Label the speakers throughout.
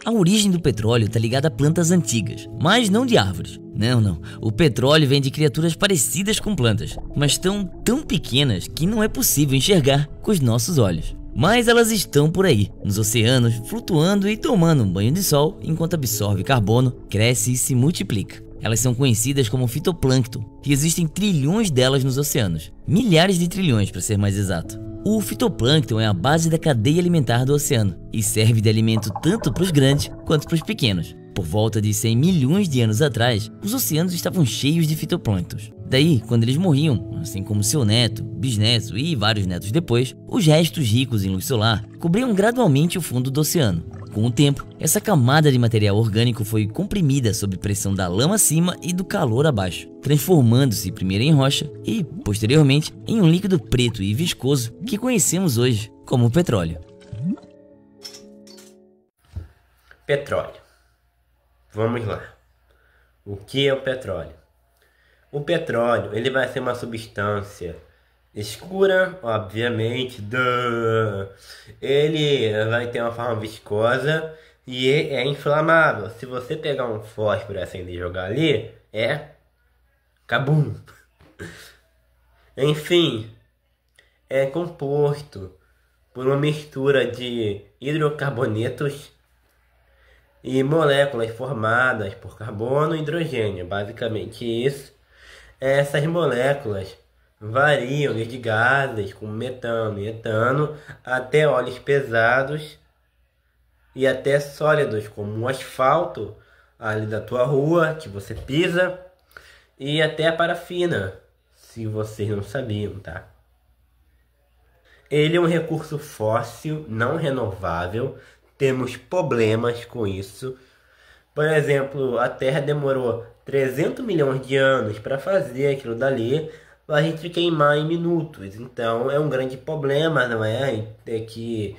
Speaker 1: A origem do petróleo está ligada a plantas antigas, mas não de árvores. Não. O petróleo vem de criaturas parecidas com plantas, mas tão pequenas que não é possível enxergar com os nossos olhos. Mas elas estão por aí, nos oceanos, flutuando e tomando um banho de sol enquanto absorve carbono, cresce e se multiplica. Elas são conhecidas como fitoplâncton e existem trilhões delas nos oceanos, milhares de trilhões para ser mais exato. O fitoplâncton é a base da cadeia alimentar do oceano e serve de alimento tanto para os grandes quanto para os pequenos. Por volta de 100 milhões de anos atrás, os oceanos estavam cheios de fitoplânctons. Daí, quando eles morriam, assim como seu neto, bisneto e vários netos depois, os restos ricos em luz solar cobriam gradualmente o fundo do oceano. Com o tempo, essa camada de material orgânico foi comprimida sob pressão da lama acima e do calor abaixo, transformando-se primeiro em rocha e, posteriormente, em um líquido preto e viscoso que conhecemos hoje como petróleo.
Speaker 2: Petróleo. Vamos lá. O que é o petróleo? O petróleo, ele vai ser uma substância escura, obviamente. Ele vai ter uma forma viscosa e é inflamável. Se você pegar um fósforo, acender e jogar ali, cabum. Enfim, é composto por uma mistura de hidrocarbonetos e moléculas formadas por carbono e hidrogênio, basicamente isso. Essas moléculas variam desde gases como metano e etano até óleos pesados e até sólidos como o asfalto ali da tua rua que você pisa e até a parafina, se vocês não sabiam, tá? Ele é um recurso fóssil não renovável. Temos problemas com isso. Por exemplo, a Terra demorou 300 milhões de anos para fazer aquilo dali, a gente queimar em minutos. Então é um grande problema, não é? Ter que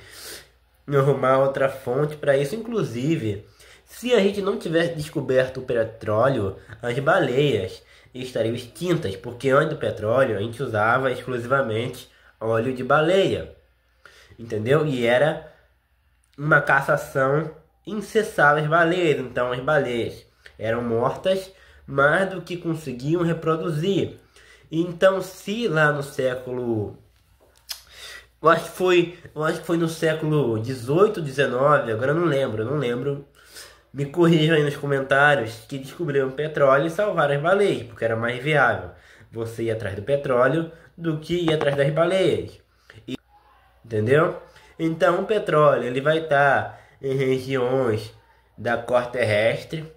Speaker 2: arrumar outra fonte para isso. Inclusive, se a gente não tivesse descoberto o petróleo, as baleias estariam extintas, porque antes do petróleo a gente usava exclusivamente óleo de baleia, entendeu? E era uma caçação incessável às baleias. Então as baleias eram mortas mais do que conseguiam reproduzir. Então, se lá no século, eu acho que foi no século 18, 19, agora eu não lembro, me corrijam aí nos comentários, que descobriram petróleo e salvaram as baleias, porque era mais viável você ir atrás do petróleo do que ir atrás das baleias. Entendeu? Então o petróleo ele vai estar em regiões da corda terrestre,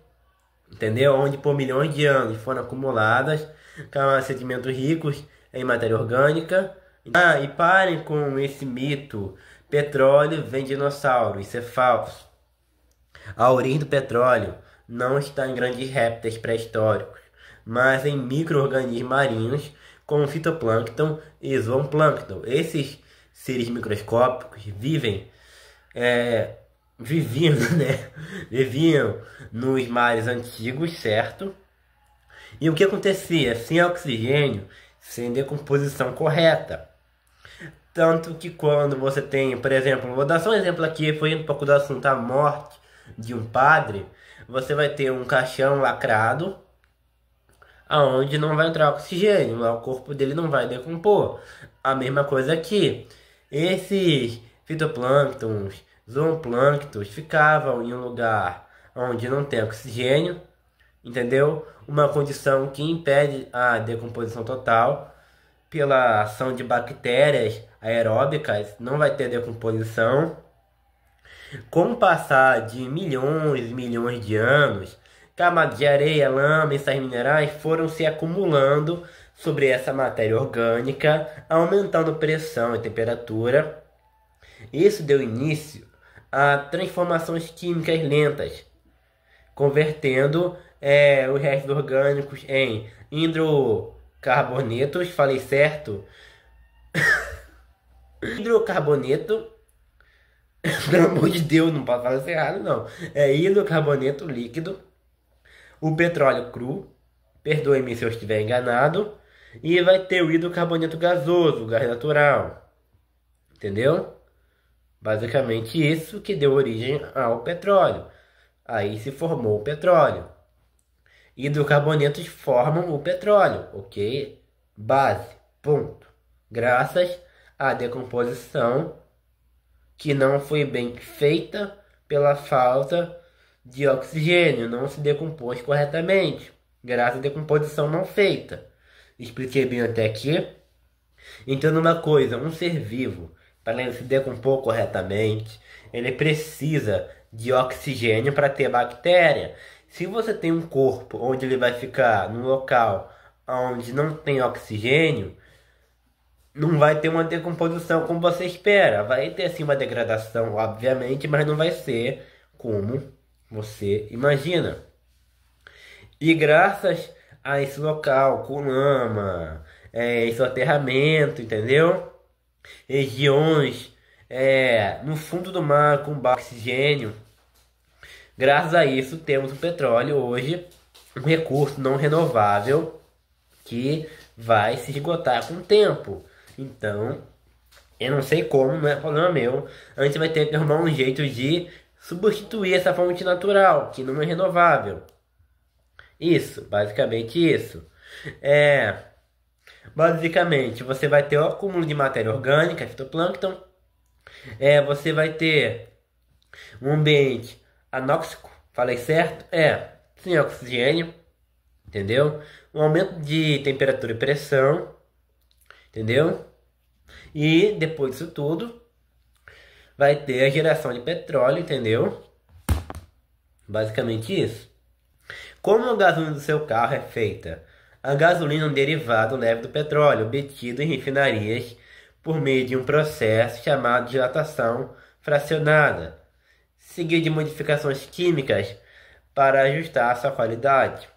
Speaker 2: entendeu? Onde por milhões de anos foram acumuladas sedimentos ricos em matéria orgânica. E parem com esse mito: petróleo vem de dinossauro. Isso é falso. A origem do petróleo não está em grandes répteis pré-históricos, mas em micro-organismos marinhos como fitoplâncton e zooplâncton. Esses seres microscópicos viviam nos mares antigos, certo? E o que acontecia? Sem oxigênio, sem decomposição correta. Tanto que quando você tem, por exemplo, vou dar só um exemplo aqui, foi um pouco do assunto a morte de um padre, você vai ter um caixão lacrado, aonde não vai entrar oxigênio, lá o corpo dele não vai decompor. A mesma coisa aqui. Esses fitoplânctons, zooplânctons ficavam em um lugar onde não tem oxigênio, entendeu? Uma condição que impede a decomposição total. Pela ação de bactérias aeróbicas, não vai ter decomposição. Com o passar de milhões e milhões de anos, camadas de areia, lama e sais minerais foram se acumulando sobre essa matéria orgânica, aumentando pressão e temperatura. Isso deu início a transformações químicas lentas, convertendo os restos orgânicos em hidrocarbonetos. Falei certo? Hidrocarboneto. Pelo amor de Deus, não pode falar isso errado, não. É hidrocarboneto líquido. O petróleo cru. Perdoe-me se eu estiver enganado. E vai ter o hidrocarboneto gasoso, o gás natural. Entendeu? Basicamente isso que deu origem ao petróleo. Aí se formou o petróleo. Hidrocarbonetos formam o petróleo, ok? Base, ponto. Graças à decomposição que não foi bem feita pela falta de oxigênio, não se decompôs corretamente, graças à decomposição não feita. Expliquei bem até aqui. Entenda uma coisa, um ser vivo, para ele se decompor corretamente, ele precisa de oxigênio para ter bactéria. Se você tem um corpo onde ele vai ficar num local onde não tem oxigênio, não vai ter uma decomposição como você espera. Vai ter sim uma degradação, obviamente, mas não vai ser como você imagina. E graças a esse local com lama, soterramento, entendeu? Regiões no fundo do mar com baixo oxigênio. Graças a isso temos o petróleo hoje, um recurso não renovável que vai se esgotar com o tempo. Então, eu não sei como, não é problema meu. A gente vai ter que arrumar um jeito de substituir essa fonte natural, que não é renovável. Isso, basicamente isso. Basicamente, você vai ter o acúmulo de matéria orgânica, fitoplâncton. Você vai ter um ambiente anóxico, falei certo? Sem oxigênio, entendeu? Um aumento de temperatura e pressão, entendeu? E depois disso tudo, vai ter a geração de petróleo, entendeu? Basicamente isso. Como a gasolina do seu carro é feita? A gasolina é um derivado leve do petróleo, obtido em refinarias por meio de um processo chamado dilatação fracionada, seguido de modificações químicas para ajustar a sua qualidade.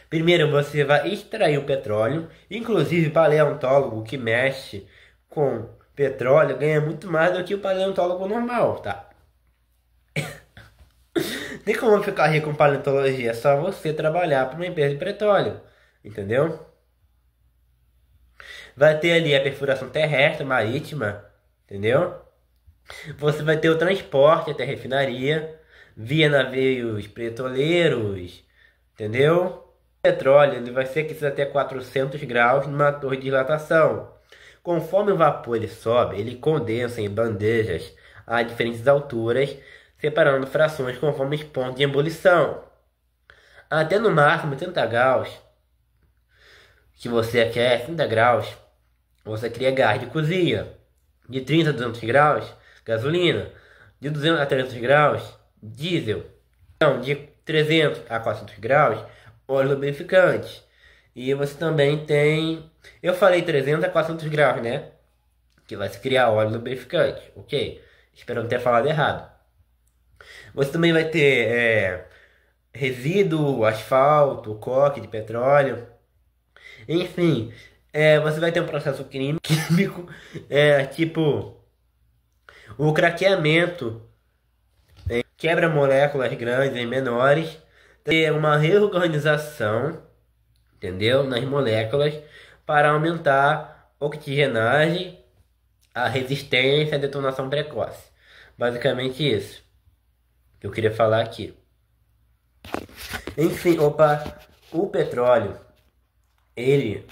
Speaker 2: Primeiro você vai extrair o petróleo, inclusive paleontólogo que mexe com petróleo ganha muito mais do que o paleontólogo normal, tá? Tem como ficar rico com paleontologia, é só você trabalhar para uma empresa de petróleo, entendeu? Vai ter ali a perfuração terrestre, marítima, entendeu? Você vai ter o transporte até a refinaria, via navios petroleiros, entendeu? O petróleo ele vai ser aquecido até 400 graus numa torre de dilatação. Conforme o vapor ele sobe, ele condensa em bandejas a diferentes alturas, separando frações conforme os pontos de ebulição. Até no máximo 30 graus, que você aquece 30 graus, você cria gás de cozinha. De 30 a 200 graus, gasolina. De 200 a 300 graus, diesel. Então, de 300 a 400 graus, óleo lubrificante. E você também tem... Eu falei 300 a 400 graus, né? Que vai se criar óleo lubrificante, ok? Espero não ter falado errado. Você também vai ter resíduo, asfalto, coque de petróleo. Enfim, você vai ter um processo químico, tipo o craqueamento, quebra moléculas grandes em menores, ter uma reorganização, entendeu? Nas moléculas para aumentar a oxigenagem, a resistência à detonação precoce. Basicamente isso que eu queria falar aqui. Enfim, o petróleo, ele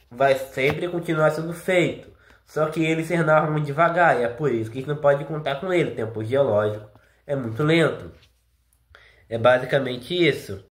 Speaker 2: vai sempre continuar sendo feito, só que ele se renova muito devagar, e é por isso que a gente não pode contar com ele. O tempo geológico é muito lento. É basicamente isso.